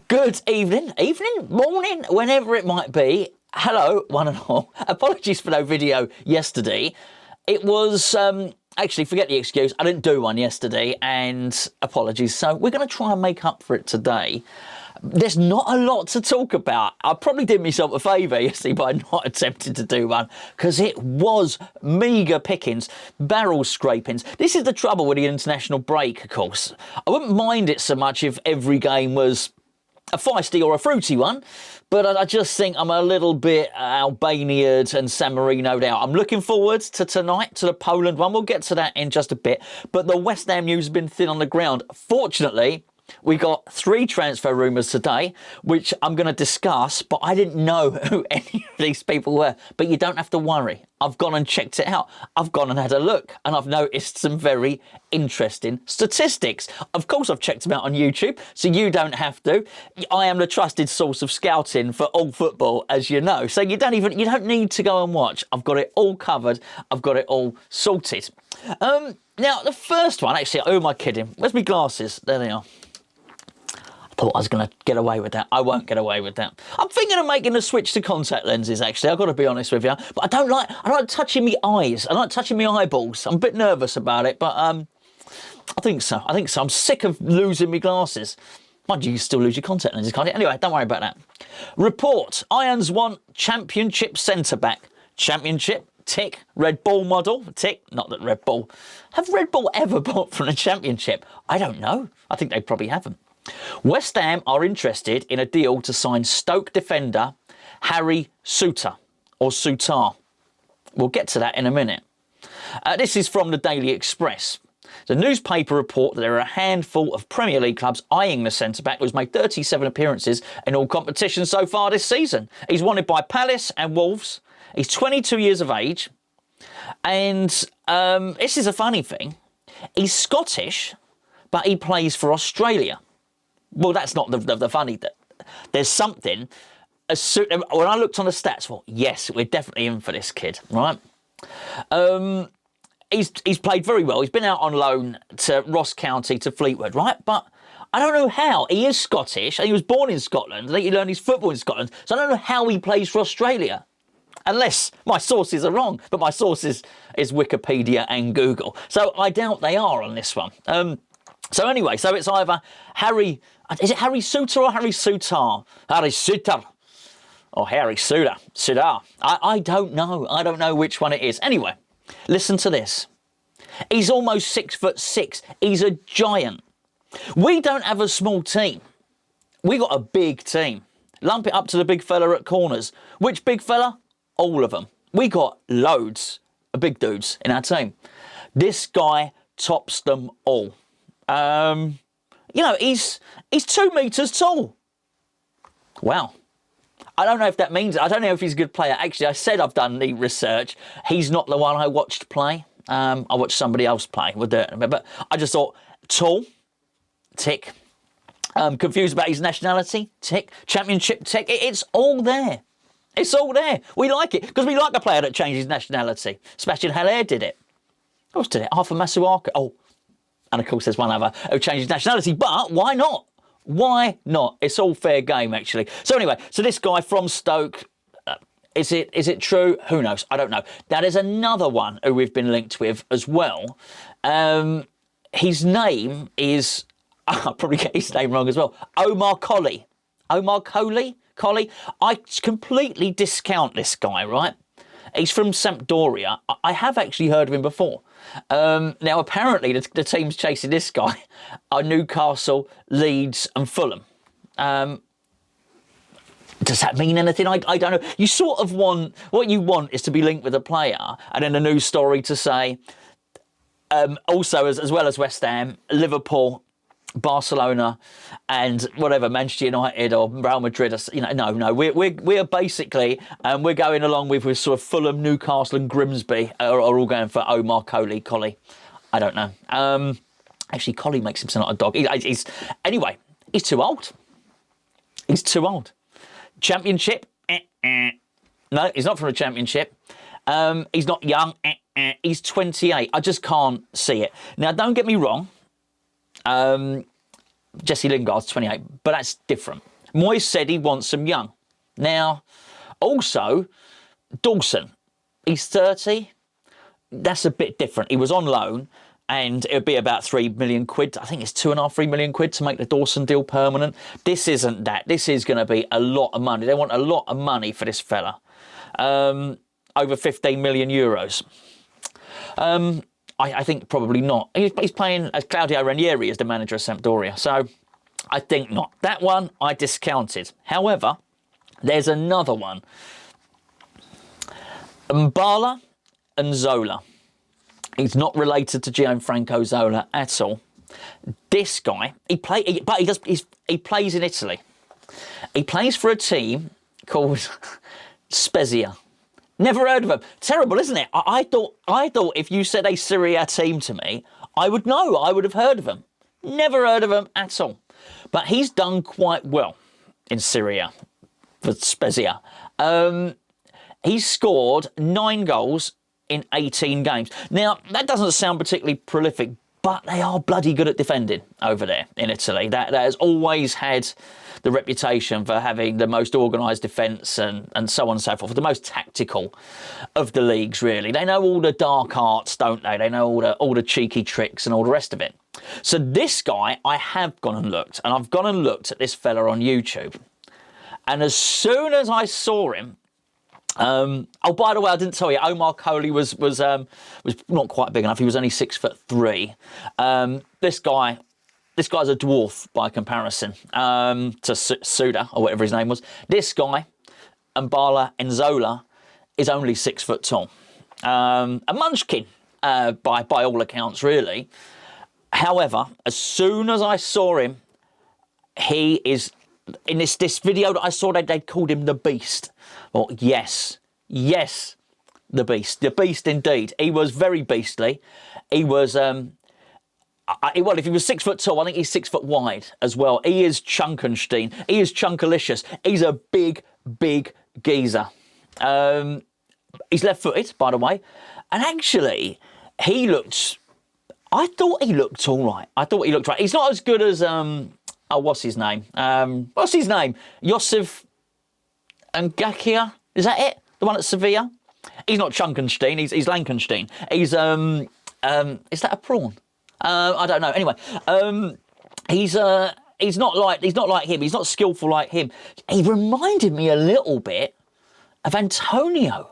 Good evening, morning, whenever it might be. Hello, one and all. Apologies for no video yesterday. It was, actually, forget the excuse, I didn't do one yesterday, and apologies. So we're going to try and make up for it today. There's not a lot to talk about. I probably did myself a favour yesterday by not attempting to do one, because it was meagre pickings, barrel scrapings. This is the trouble with the international break, of course. I wouldn't mind it so much if every game was a feisty or a fruity one, but I just think I'm a little bit Albania'd and San Marino'd out. I'm looking forward to tonight, to the Poland one. We'll get to that in just a bit. But the West Ham news has been thin on the ground. Fortunately, we got 3 transfer rumours today, which I'm going to discuss, but I didn't know who any of these people were. But you don't have to worry. I've gone and checked it out. I've gone and had a look, and I've noticed some very interesting statistics. Of course, I've checked them out on YouTube, so you don't have to. I am the trusted source of scouting for all football, as you know. So you don't need to go and watch. I've got it all covered. I've got it all sorted. Now, the first one, actually, who am I kidding? Where's my glasses? There they are. Thought I was going to get away with that. I won't get away with that. I'm thinking of making a switch to contact lenses, actually. I've got to be honest with you. But I don't like touching my eyes. I like touching my eyeballs. I'm a bit nervous about it, but I think so. I'm sick of losing my glasses. Mind you, you still lose your contact lenses, can't you? Anyway, don't worry about that. Report. Irons want championship centre-back. Championship, tick. Red Bull model, tick. Not that Red Bull. Have Red Bull ever bought from a championship? I don't know. I think they probably haven't. West Ham are interested in a deal to sign Stoke defender Harry Souttar, or Souttar. We'll get to that in a minute. This is from the Daily Express. The newspaper report that there are a handful of Premier League clubs eyeing the centre-back, who's made 37 appearances in all competitions so far this season. He's wanted by Palace and Wolves. He's 22 years of age. And this is a funny thing. He's Scottish, but he plays for Australia. Well, that's not the funny. There's something. When I looked on the stats, well, yes, we're definitely in for this kid, right? He's played very well. He's been out on loan to Ross County, to Fleetwood, right? But I don't know how. He is Scottish, and he was born in Scotland. I think he learned his football in Scotland. So I don't know how he plays for Australia. Unless my sources are wrong. But my sources is Wikipedia and Google. So I doubt they are on this one. So anyway, so it's either Harry... Is it Harry Souttar or Harry Souttar? Harry Souttar. Or Harry Souttar. I don't know. I don't know which one it is. Anyway, listen to this. He's almost 6'6". He's a giant. We don't have a small team. We got a big team. Lump it up to the big fella at corners. Which big fella? All of them. We got loads of big dudes in our team. This guy tops them all. You know, he's 2 metres tall. Wow. I don't know if that means... I don't know if he's a good player. Actually, I said I've done the research. He's not the one I watched play. I watched somebody else play with it. But I just thought, tall, tick. Confused about his nationality, tick. Championship, tick. It's all there. It's all there. We like it. Because we like a player that changes his nationality. Sebastian Haller did it. Who else did it? Arthur Masuaku. Oh. And, of course, there's one other who changed his nationality. But why not? Why not? It's all fair game, actually. So, anyway, so this guy from Stoke, is it true? Who knows? I don't know. Now, there's another one who we've been linked with as well. His name is... I'll probably get his name wrong as well. Omar Colley. Omar Colley? Colley? I completely discount this guy, right? He's from Sampdoria. I have actually heard of him before. Now, apparently, the teams chasing this guy are Newcastle, Leeds and Fulham. Does that mean anything? I don't know. You sort of want... What you want is to be linked with a player and then a news story to say... also, as well as West Ham, Liverpool, Barcelona and whatever, Manchester United or Real Madrid, you know, no, we're basically we're going along with sort of Fulham, Newcastle and Grimsby are all going for Omar Colley. I don't know. Actually, Colley makes him sound like a dog. Anyway, he's too old. He's too old. Championship? No, he's not from a championship. He's not young. He's 28. I just can't see it. Now, don't get me wrong. Jesse Lingard's 28, but that's different. Moyes said he wants them young. Now, also, Dawson, he's 30. That's a bit different. He was on loan, and it would be about 3 million quid. I think it's 2.5, 3 million quid to make the Dawson deal permanent. This isn't that. This is going to be a lot of money. They want a lot of money for this fella. Over 15 million euros. I think probably not. He's playing as Claudio Ranieri as the manager of Sampdoria, so I think not. That one I discounted. However, there's another one. Mbala and Nzola. He's not related to Gianfranco Zola at all. This guy, he plays in Italy. He plays for a team called Spezia. Never heard of him. Terrible, isn't it? I thought if you said a Serie A team to me, I would know. I would have heard of him. Never heard of him at all. But he's done quite well in Serie A for Spezia. He's scored 9 goals in 18 games. Now, that doesn't sound particularly prolific, but they are bloody good at defending over there in Italy. That has always had the reputation for having the most organised defence and so on and so forth, the most tactical of the leagues, really. They know all the dark arts, don't they? They know all the cheeky tricks and all the rest of it. So this guy, I have gone and looked, and I've gone and looked at this fella on YouTube. And as soon as I saw him, oh, by the way, I didn't tell you, Omar Colley was not quite big enough. He was only 6'3". This guy's a dwarf by comparison to Souttar, or whatever his name was. This guy, Mbala Nzola, is only 6 foot tall. A munchkin, by all accounts, really. However, as soon as I saw him, he is, in this video that I saw, they called him the Beast. Well, yes, the Beast indeed. He was very beastly. He was, well, if he was 6 foot tall, I think he's 6 foot wide as well. He is Chunkenstein. He is Chunkalicious. He's a big geezer. He's left-footed, by the way. And actually, I thought he looked all right. Right. He's not as good as, what's his name? Josef Ngakia? Is that it? The one at Sevilla? He's not Chunkenstein. He's Lankenstein. He's, is that a prawn? I don't know. Anyway, he's not like him. He's not skillful like him. He reminded me a little bit of Antonio,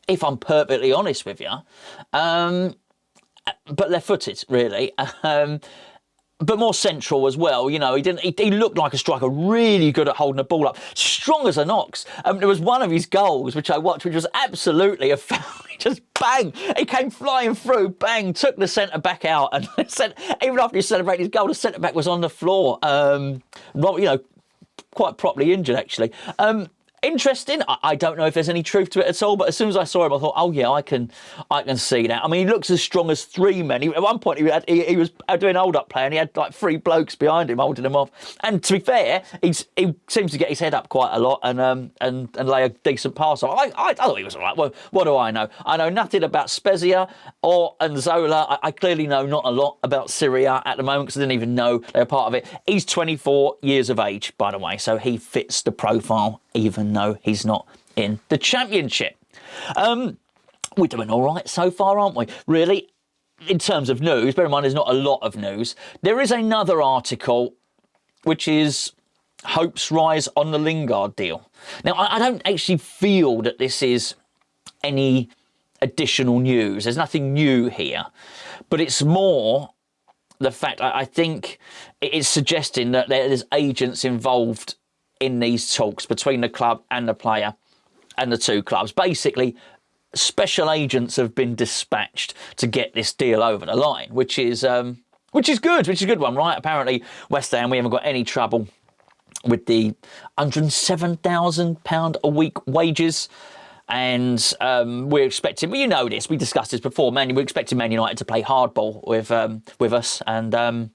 if I'm perfectly honest with you. But left-footed, really. But more central as well. You know, he looked like a striker, really good at holding the ball up, strong as an ox. There was one of his goals which I watched, which was absolutely a foul. He just bang, he came flying through, bang, took the centre back out, and even after he celebrated his goal, the centre back was on the floor. Quite properly injured actually. Interesting. I don't know if there's any truth to it at all, but as soon as I saw him, I thought, oh yeah, I can see that. I mean, he looks as strong as 3 men. At one point, he was doing hold-up play, and he had like 3 blokes behind him holding him off. And to be fair, he seems to get his head up quite a lot and lay a decent pass off. I thought he was all right. Well, what do I know? I know nothing about Spezia or Nzola. I clearly know not a lot about Syria at the moment because I didn't even know they were part of it. He's 24 years of age, by the way, so he fits the profile, even though he's not in the Championship. We're doing all right so far, aren't we? Really, in terms of news, bear in mind there's not a lot of news. There is another article, which is hopes rise on the Lingard deal. Now, I don't actually feel that this is any additional news. There's nothing new here. But it's more the fact, I think it's suggesting that there's agents involved in these talks between the club and the player and the 2 clubs. Basically, special agents have been dispatched to get this deal over the line, which is good, which is a good one, right? Apparently, West Ham, we haven't got any trouble with the £107,000 a week wages. And we're expecting, well, you know this, we discussed this before, we're expecting Man United to play hardball with us. And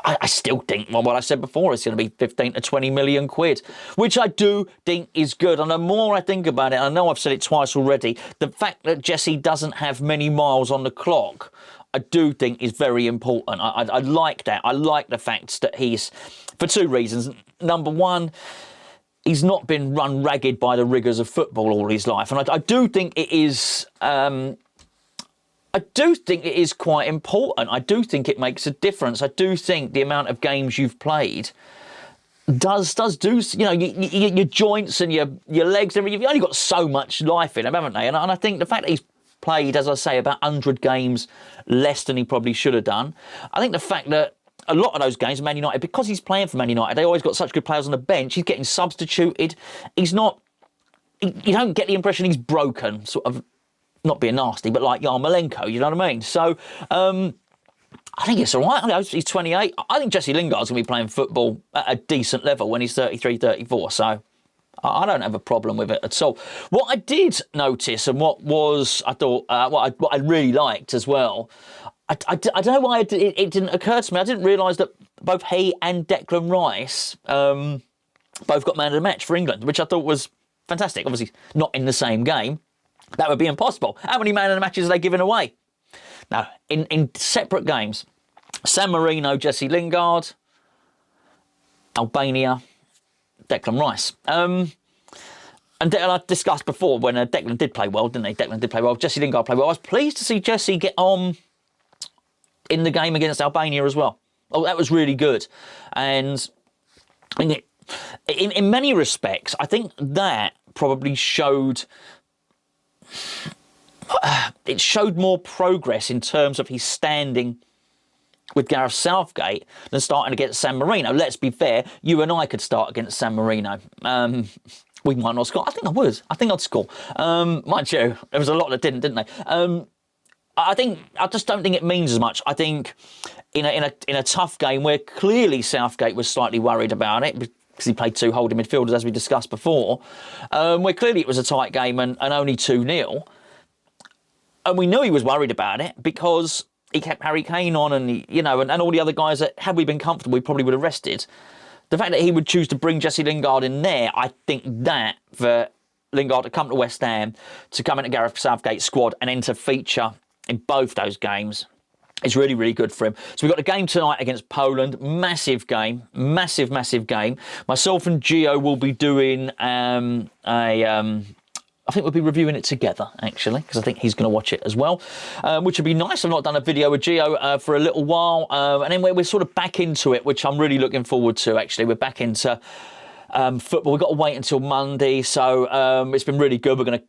I still think, well, what I said before, it's going to be 15 to 20 million quid, which I do think is good. And the more I think about it, I know I've said it twice already, the fact that Jesse doesn't have many miles on the clock, I do think is very important. I like that. I like the fact that he's, for two reasons. Number one, he's not been run ragged by the rigours of football all his life. And I do think it is... I do think it is quite important. I do think it makes a difference. I do think the amount of games you've played does do, you know, your joints and your legs, and you've only got so much life in them, haven't they? And I think the fact that he's played, as I say, about 100 games less than he probably should have done. I think the fact that a lot of those games, Man United, because he's playing for Man United, they always got such good players on the bench, he's getting substituted. He's not, you don't get the impression he's broken, sort of, not being nasty, but like Yarmolenko, you know what I mean? So I think it's all right. I know he's 28. I think Jesse Lingard's going to be playing football at a decent level when he's 33, 34. So I don't have a problem with it at all. What I did notice, and what was, I thought, what I really liked as well, I don't know why it didn't occur to me. I didn't realise that both he and Declan Rice both got man of the match for England, which I thought was fantastic. Obviously, not in the same game. That would be impossible. How many man of the matches are they giving away? Now, in separate games, San Marino, Jesse Lingard, Albania, Declan Rice. And I discussed before when Declan did play well, didn't he? Declan did play well. Jesse Lingard played well. I was pleased to see Jesse get on in the game against Albania as well. Oh, that was really good. And in many respects, I think that probably showed... it showed more progress in terms of his standing with Gareth Southgate than starting against San Marino. Let's be fair, you and I could start against San Marino. We might not score. I think I would. I think I'd score. Mind you, there was a lot that didn't they? I just don't think it means as much. I think in a tough game where clearly Southgate was slightly worried about it, because he played two holding midfielders, as we discussed before, where clearly it was a tight game and only 2-0. And we knew he was worried about it because he kept Harry Kane on and, and all the other guys that, had we been comfortable, we probably would have rested. The fact that he would choose to bring Jesse Lingard in there, I think that for Lingard to come to West Ham, to come into Gareth Southgate's squad and then to feature in both those games, it's really, really good for him. So we've got a game tonight against Poland. Massive game. Massive, massive game. Myself and Gio will be doing I think we'll be reviewing it together, actually, because I think he's going to watch it as well, which would be nice. I've not done a video with Gio for a little while. And then we're sort of back into it, which I'm really looking forward to, actually. We're back into football. We've got to wait until Monday. So it's been really good. We're going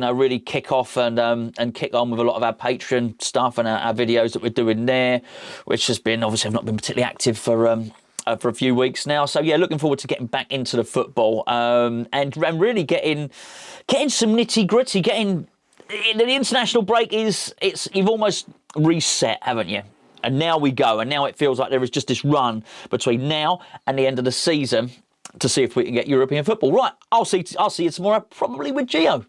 to really kick off and kick on with a lot of our Patreon stuff and our videos that we're doing there, which has been, obviously, I've not been particularly active for a few weeks now. So, yeah, looking forward to getting back into the football and really getting some nitty-gritty, the international break you've almost reset, haven't you? And now we go. And now it feels like there is just this run between now and the end of the season to see if we can get European football. Right, I'll see you tomorrow, probably with Gio.